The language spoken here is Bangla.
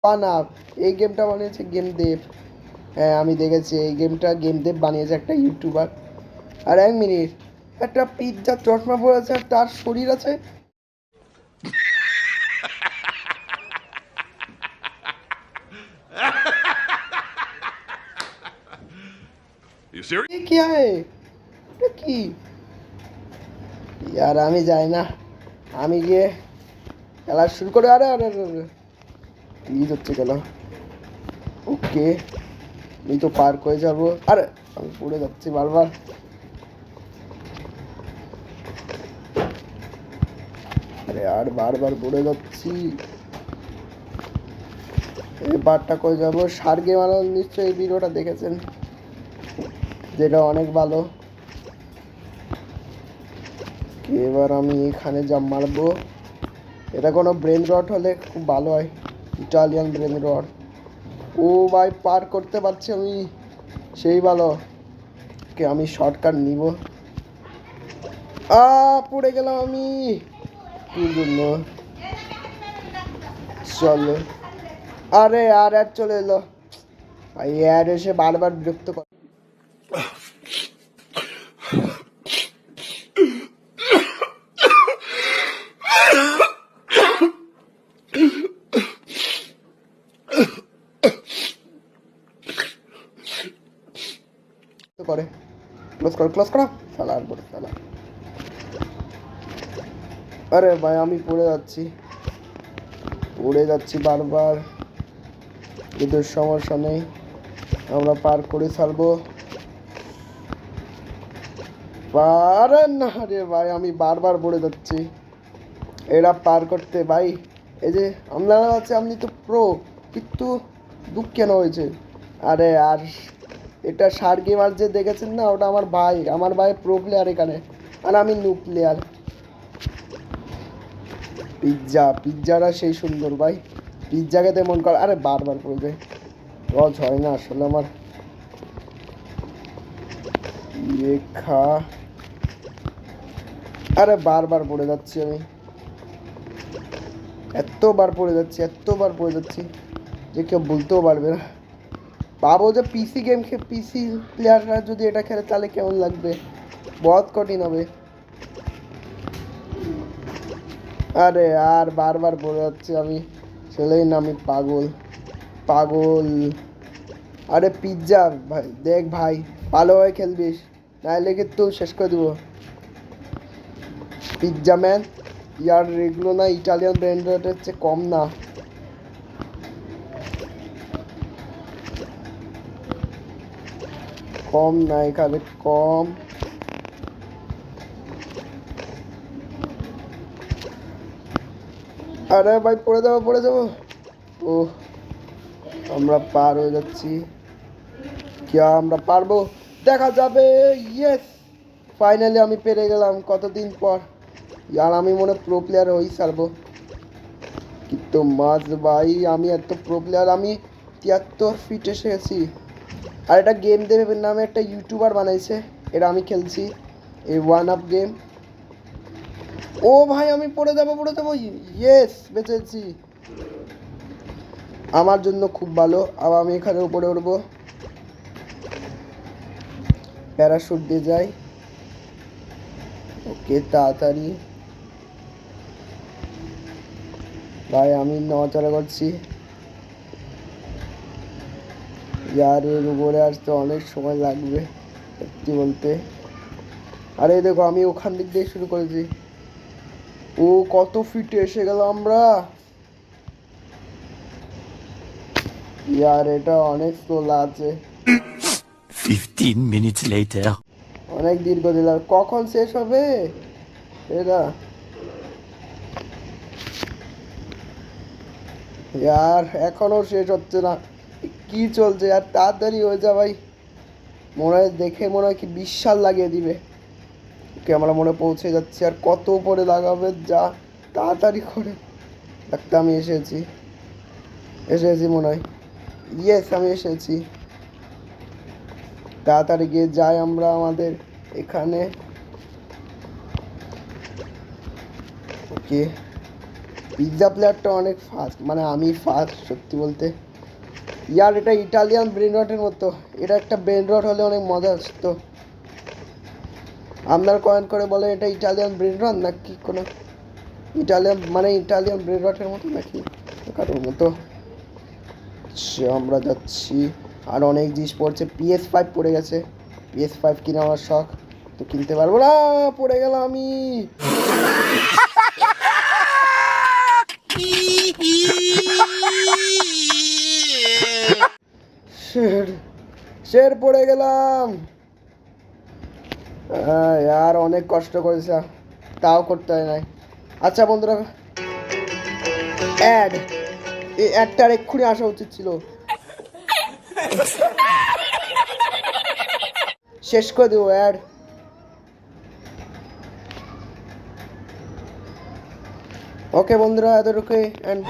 বানাব এই গেমটা বানিয়েছে গেমদেব। হ্যাঁ আমি দেখেছি এই গেমটা গেমদেব বানিয়েছে, একটা ইউটিউবার। আর 1 মিনিট, একটা পিৎজা চশমা পরে আছে আর তার শরীর আছে। কি হয় এটা কি यार আমি যাই না, আমি গিয়ে খেলা শুরু করে। আরে আরে আরে প্লিজ হচ্ছে খেলা। ওকে আমি তো পার করে যাবো। আরে আমি পড়ে যাচ্ছি বারবার। আরে আর বারবার পড়ে যাচ্ছি। এই পারটা করে যাবো। সার্গে মানো নিশ্চয়ই এই ভিডিওটা দেখেছেন, যেটা অনেক ভালো। এবার আমি এখানে যা মারবো, এটা কোনো ব্রেন রট হলে খুব ভালো হয়, ইটালিয়ান ব্রেন রট। ও ভাই পার করতে পারছি আমি, সেই ভালো। কে আমি শর্টকাট নিব। পড়ে গেলাম আমি কি জন্য। চলো আরে আর অ্যাড চলে এলো। ভাই অ্যাড এসে বারবার বিরক্ত করে। করে ক্লোজ করো ক্লোজ করো সালা আর বড় সালা। আরে ভাই আমি পড়ে যাচ্ছি বারবার। এদের সমস্যা নেই, আমরা পার করে ছাড়বো। পারে না রে ভাই, আমি বারবার পড়ে যাচ্ছি। এরা পার করতে ভাই, এই যে আপনারা আছে আপনি তো প্রো, কিন্তু দুঃখ কেন হয়েছে? আরে আর এটা সার গেমার যে দেখেছেন না, ওটা আমার ভাই প্রো প্লেয়ার এখানে, আর আমি নুব প্লেয়ার। পিৎজাটা সেই সুন্দর ভাই, পিৎজা খেতে মন করে। আরে বারবার পড়ে যায়, রজ হয় না আসলে আমার। খা। আরে বারবার পড়ে যাচ্ছি আমি, এতবার পড়ে যাচ্ছি যে কেউ বলতেও পারবে না। ভাবো যে পিসি প্লেয়াররা যদি এটা খেলে তাহলে কেমন লাগবে, বহুত কঠিন হবে। আরে আর বারবার পড়ে যাচ্ছি আমি, ছেলেই না আমি পাগল। আরে পিৎজা ভাই দেখ ভাই, ভালোভাবে খেলবিস, নাহলে কিন্তু শেষ করে দিব। পিৎজা ম্যান ইয়ার এগুলো না ইটালিয়ান ব্র্যান্ডের হচ্ছে কম না। এখানে কম। আরে ভাই পড়ে যাবো। ও আমরা পার হয়ে যাচ্ছি, কি আমরা পারবো দেখা যাবে। ইয়েস ফাইনালি আমি পেরে গেলাম কতদিন পর। আর আমি মনে প্রো প্লেয়ার হই ছাড়বো, কিন্তু মাছ ভাই আমি এত প্রো প্লেয়ার, আমি 73 ফিট এসে গেছি। আর এটা গেম দেবের নামে একটা ইউটিউবার বানাইছে, এটা আমি খেলছি এই ওয়ান আপ গেম। ও ভাই আমি পড়ে যাবো। ইয়েস বেঁচেছি, আমার জন্য খুব ভালো। আবার আমি এখানে উপরে উঠবো, প্যারাশুট দিয়ে যাই। ওকে তাড়াতাড়ি ভাই আমি নড়াচড়া করছি। ইয়ার এর উপরে আসতে অনেক সময় লাগবে সত্যি বলতে। আরে দেখো আমি ওখান দিক দিয়ে শুরু করেছি। ও কত ফিটে এসে গেল আমরা। ইয়ার এটা অনেক স্লো আছে। 15 minutes later. অনেক দীর্ঘ দিলাম, কখন শেষ হবে এটা? ইয়ার এখনো শেষ হচ্ছে না, কি চলছে? আর তাড়াতাড়ি হয়ে যা ভাই, মনে হয় দেখে মনে হয় কি 20 সাল লাগিয়ে দিবে। ওকে আমরা মনে পৌঁছে যাচ্ছি, আর কত উপরে লাগাবে, যা তাড়াতাড়ি করে। একটা আমি এসেছি মনে হয়। ইয়েস আমি এসেছি, তাড়াতাড়ি গিয়ে যাই আমরা আমাদের এখানে। ওকে পিৎজা প্লেয়ারটা অনেক ফাস্ট, মানে আমি ফাস্ট সত্যি বলতে। ইয়ার এটা ইটালিয়ান ব্রেন রটের মতো, এটা একটা ব্রেন রট হলে অনেক মজা আসতো। আপনার কয়েন করে বলে এটা ইটালিয়ান ব্রেন রট নাকি কোনো ইটালিয়ান, মানে ইটালিয়ান ব্রেন রটের মতো নাকি কারোর মতো। আমরা যাচ্ছি, আর অনেক জিনিস পড়ছে। PS5 পড়ে গেছে, PS5 কিনে আমার শখ, তো কিনতে পারবো না, পড়ে গেলাম আমি। শের শের পড়ে গেলাম। আর অনেক কষ্ট করেছে, তাও করতে হয় নাই। আচ্ছা বন্ধুরা, অ্যাড, এই অ্যাডটার এক্ষুনি আসা উচিত ছিল। শেষ করে দেবো অ্যাড। ওকে বন্ধুরা, এতটুকুই, অ্যান্ড